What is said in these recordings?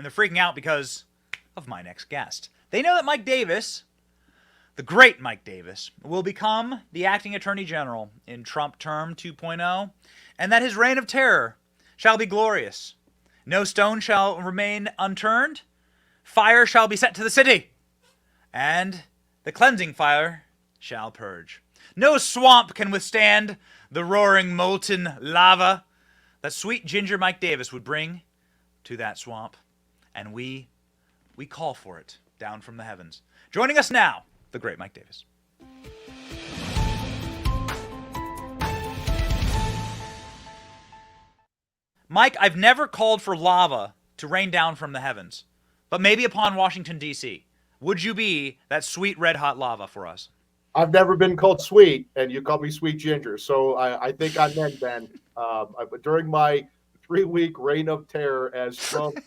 and they're freaking out because of my next guest. They know that Mike Davis, the great Mike Davis, will become the acting attorney general in Trump term 2.0, and that his reign of terror shall be glorious. No stone shall remain unturned. Fire shall be set to the city, and the cleansing fire shall purge. No swamp can withstand the roaring molten lava that sweet ginger Mike Davis would bring to that swamp, and we call for it down from the heavens. Joining us now, the great Mike Davis. Mike, I've never called for lava to rain down from the heavens, but maybe upon Washington, D.C. Would you be that sweet red hot lava for us? I've never been called sweet, and you call me Sweet Ginger, so I think I'm in, Ben. During my 3-week reign of terror as Trump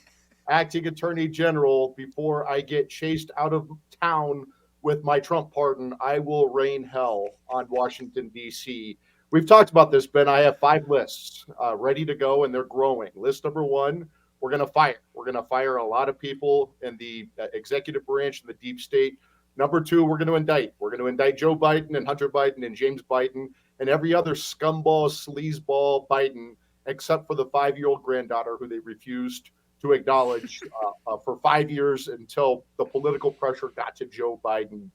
acting attorney general, before I get chased out of town with my Trump pardon, I will rain hell on Washington, D.C. We've talked about this, Ben. I have 5 lists ready to go, and they're growing. List number 1, we're going to fire. We're going to fire a lot of people in the executive branch and the deep state. Number 2, we're going to indict. We're going to indict Joe Biden and Hunter Biden and James Biden and every other scumball, sleazeball Biden, except for the 5-year-old granddaughter who they refused to acknowledge for 5 years until the political pressure got to Joe Biden.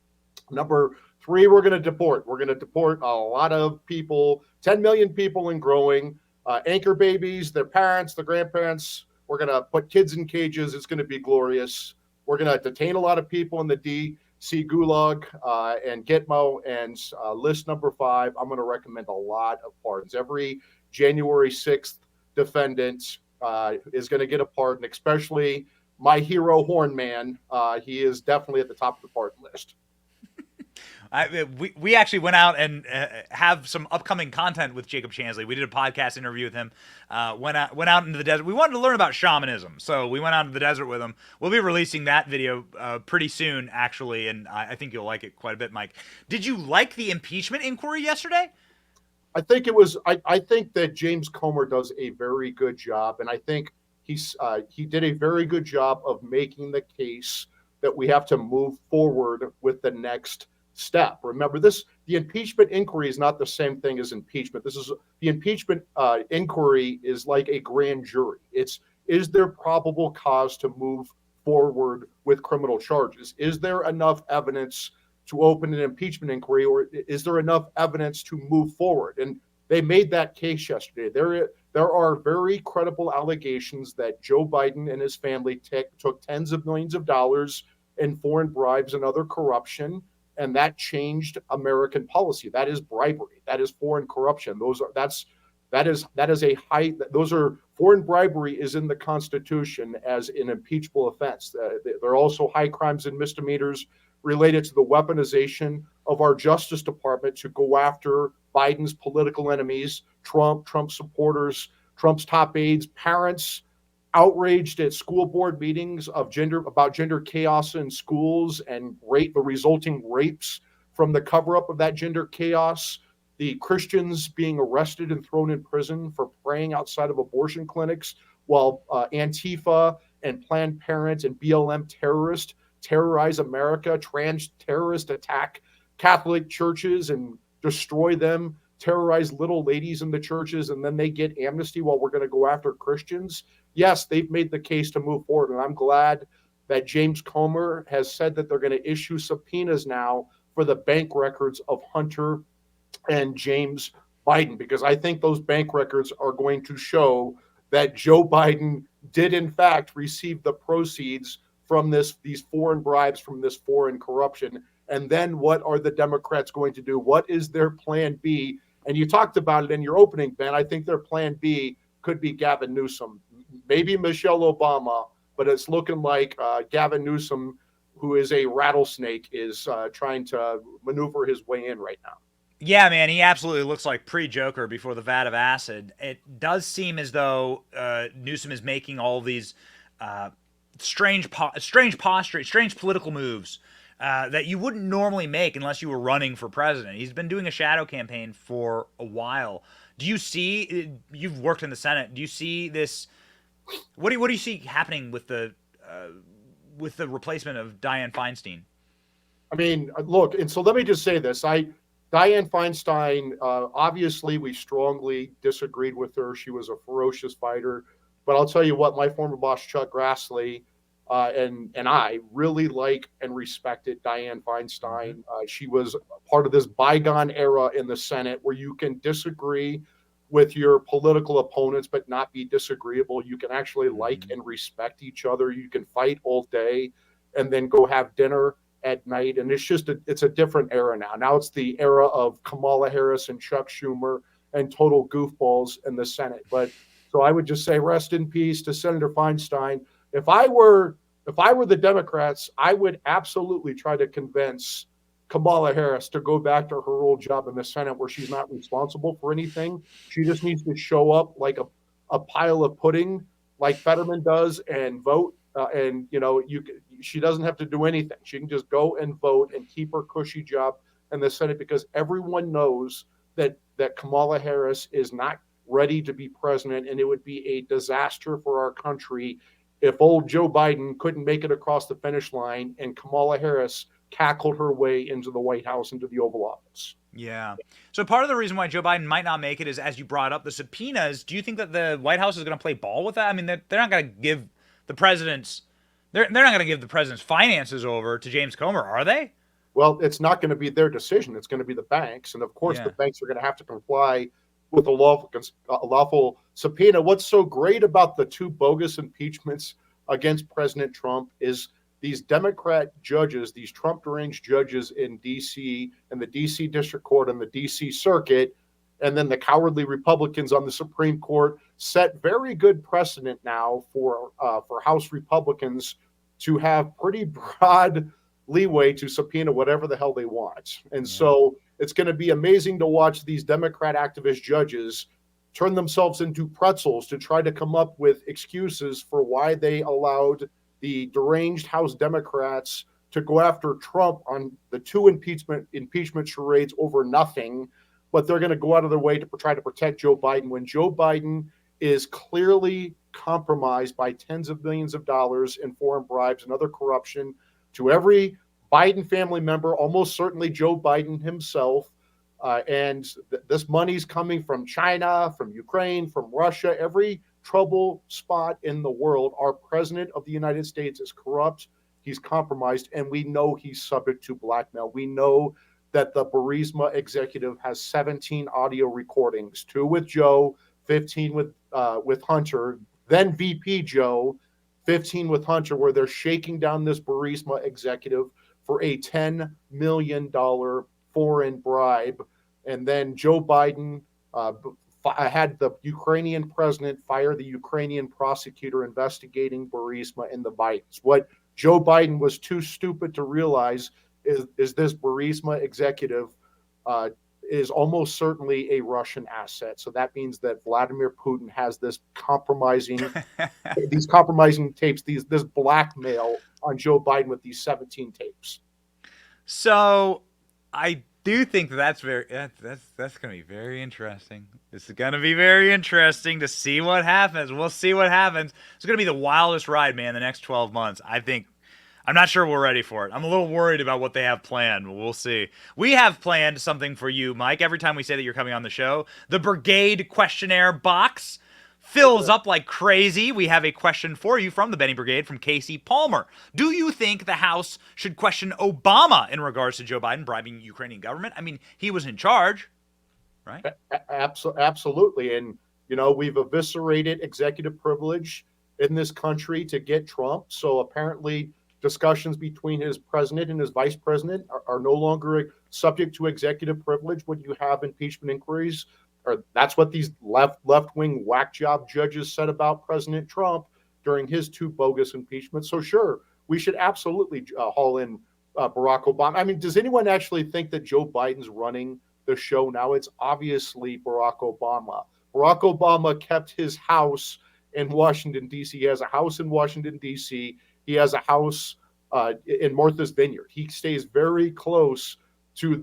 Number 3, we're going to deport. We're going to deport a lot of people, 10 million people and growing, anchor babies, their parents, their grandparents. We're going to put kids in cages. It's going to be glorious. We're going to detain a lot of people in the D.C. Gulag and Gitmo. And list number 5, I'm going to recommend a lot of pardons. Every January 6th defendant is going to get a pardon, especially my hero Horn Man. He is definitely at the top of the pardon list. We actually went out and have some upcoming content with Jacob Chansley. We did a podcast interview with him. Went out into the desert. We wanted to learn about shamanism, so we went out into the desert with him. We'll be releasing that video pretty soon, actually, and I think you'll like it quite a bit, Mike. Did you like the impeachment inquiry yesterday? I think it was. I think that James Comer does a very good job, and I think he did a very good job of making the case that we have to move forward with the next step. Remember, the impeachment inquiry is not the same thing as impeachment. The impeachment inquiry is like a grand jury. Is there probable cause to move forward with criminal charges? Is there enough evidence to open an impeachment inquiry, or is there enough evidence to move forward? And they made that case yesterday. There are very credible allegations that Joe Biden and his family took tens of millions of dollars in foreign bribes and other corruption, and that changed American policy. That is bribery. That is foreign corruption. Foreign bribery is in the Constitution as an impeachable offense. There are also high crimes and misdemeanors related to the weaponization of our Justice Department to go after Biden's political enemies, Trump supporters, Trump's top aides, parents outraged at school board meetings about gender chaos in schools and the resulting rapes from the cover-up of that gender chaos, the Christians being arrested and thrown in prison for praying outside of abortion clinics, while Antifa and Planned Parenthood and BLM terrorists terrorize America, trans terrorists attack Catholic churches and destroy them, terrorize little ladies in the churches, and then they get amnesty while we're going to go after Christians. Yes, they've made the case to move forward, and I'm glad that James Comer has said that they're going to issue subpoenas now for the bank records of Hunter and James Biden, because I think those bank records are going to show that Joe Biden did in fact receive the proceeds from these foreign bribes, from this foreign corruption. And then what are the Democrats going to do? What is their plan B? And you talked about it in your opening, Ben. I think their plan B could be Gavin Newsom, maybe Michelle Obama, but it's looking like Gavin Newsom, who is a rattlesnake, is trying to maneuver his way in right now. Yeah, man, he absolutely looks like pre-Joker before the vat of acid. It does seem as though Newsom is making all these strange political moves that you wouldn't normally make unless you were running for president. He's been doing a shadow campaign for a while. Do you see? You've worked in the Senate. Do you see this? What do you see happening with the with the replacement of Dianne Feinstein? I mean, look, and so let me just say this. Dianne Feinstein, obviously, we strongly disagreed with her. She was a ferocious fighter. But I'll tell you what, my former boss, Chuck Grassley, and I really like and respected Dianne Feinstein. She was part of this bygone era in the Senate where you can disagree with your political opponents but not be disagreeable. You can actually like and respect each other. You can fight all day and then go have dinner at night. And it's a different era now. Now it's the era of Kamala Harris and Chuck Schumer and total goofballs in the Senate. But so I would just say rest in peace to Senator Feinstein. If I were the Democrats, I would absolutely try to convince Kamala Harris to go back to her old job in the Senate where she's not responsible for anything. She just needs to show up like a pile of pudding like Fetterman does and vote. And she doesn't have to do anything. She can just go and vote and keep her cushy job in the Senate because everyone knows that Kamala Harris is not ready to be president, and it would be a disaster for our country if old Joe Biden couldn't make it across the finish line and Kamala Harris cackled her way into the White House, into the Oval Office. Yeah. So part of the reason why Joe Biden might not make it is, as you brought up, the subpoenas. Do you think that the White House is going to play ball with that? I mean, they're not going to give the president's they're not going to give the president's finances over to James Comer, are they? Well, it's not going to be their decision. It's going to be the banks, and of course, the banks are going to have to comply with a lawful subpoena. What's so great about the two bogus impeachments against President Trump is these Democrat judges, these Trump deranged judges in D.C. and the D.C. District Court and the D.C. Circuit, and then the cowardly Republicans on the Supreme Court set very good precedent now for House Republicans to have pretty broad leeway to subpoena whatever the hell they want. And so it's going to be amazing to watch these Democrat activist judges turn themselves into pretzels to try to come up with excuses for why they allowed the deranged House Democrats to go after Trump on the two impeachment charades over nothing, but they're going to go out of their way to try to protect Joe Biden when Joe Biden is clearly compromised by tens of millions of dollars in foreign bribes and other corruption to every Biden family member, almost certainly Joe Biden himself. This money's coming from China, from Ukraine, from Russia, every trouble spot in the world. Our president of the United States is corrupt. He's compromised, and we know he's subject to blackmail. We know that the Burisma executive has 17 audio recordings, 2 with Joe, 15 with Hunter, then VP Joe, 15 with Hunter, where they're shaking down this Burisma executive for a $10 million foreign bribe. And then Joe Biden had the Ukrainian president fire the Ukrainian prosecutor investigating Burisma and the Bidens. What Joe Biden was too stupid to realize is this Burisma executive is almost certainly a Russian asset. So that means that Vladimir Putin has this these compromising tapes, this blackmail on Joe Biden with these 17 tapes. So I do think that's going to be very interesting. This is going to be very interesting to see what happens. We'll see what happens. It's going to be the wildest ride, man, the next 12 months. I'm not sure we're ready for it. I'm a little worried about what they have planned, but we'll see. We have planned something for you, Mike. Every time we say that you're coming on the show, the Brigade questionnaire box fills up like crazy. We have a question for you from the Benny Brigade from Casey Palmer. Do you think the House should question Obama in regards to Joe Biden bribing the Ukrainian government? I mean, he was in charge, right? Absolutely. And, we've eviscerated executive privilege in this country to get Trump. So apparently discussions between his president and his vice president are no longer subject to executive privilege when you have impeachment inquiries. Or that's what these left-wing whack job judges said about President Trump during his 2 bogus impeachments. So sure, we should absolutely haul in Barack Obama. I mean, does anyone actually think that Joe Biden's running the show now? It's obviously Barack Obama. Barack Obama kept his house in Washington, D.C. He has a house in Washington, D.C. He has a house in Martha's Vineyard. He stays very close to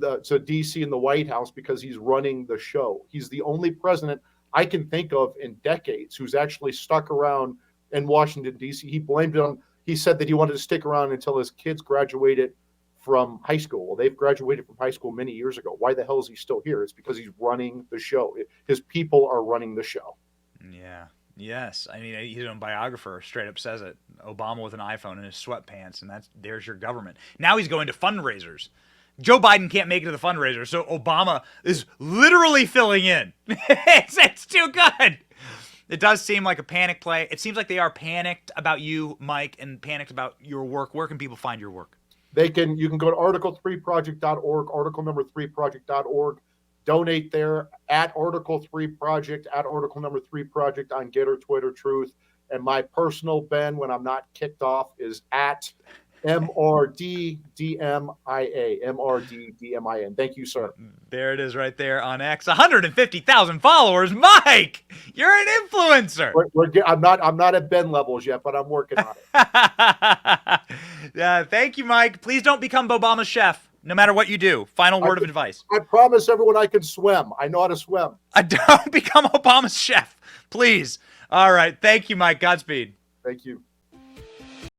D.C. and the White House because he's running the show. He's the only president I can think of in decades who's actually stuck around in Washington, D.C. He he said that he wanted to stick around until his kids graduated from high school. Well, they've graduated from high school many years ago. Why the hell is he still here? It's because he's running the show. His people are running the show. Yeah. Yes. I mean, his own biographer straight up says it. Obama with an iPhone in his sweatpants, and there's your government. Now he's going to fundraisers. Joe Biden can't make it to the fundraiser, so Obama is literally filling in. It's too good. It does seem like a panic play. It seems like they are panicked about you, Mike, and panicked about your work. Where can people find your work? You can go to article3project.org, article number 3project.org. Donate there at Article 3 Project, at Article number 3 Project on Getter, Twitter, Truth. And my personal Ben, when I'm not kicked off, is at MRDDMIA, MRDDMIN. Thank you, sir. There it is right there on X. 150,000 followers. Mike, you're an influencer. I'm not at Ben levels yet, but I'm working on it. Thank you, Mike. Please don't become Obama's chef, no matter what you do. Final word of advice. I promise everyone I can swim. I know how to swim. Don't become Obama's chef, please. All right. Thank you, Mike. Godspeed. Thank you.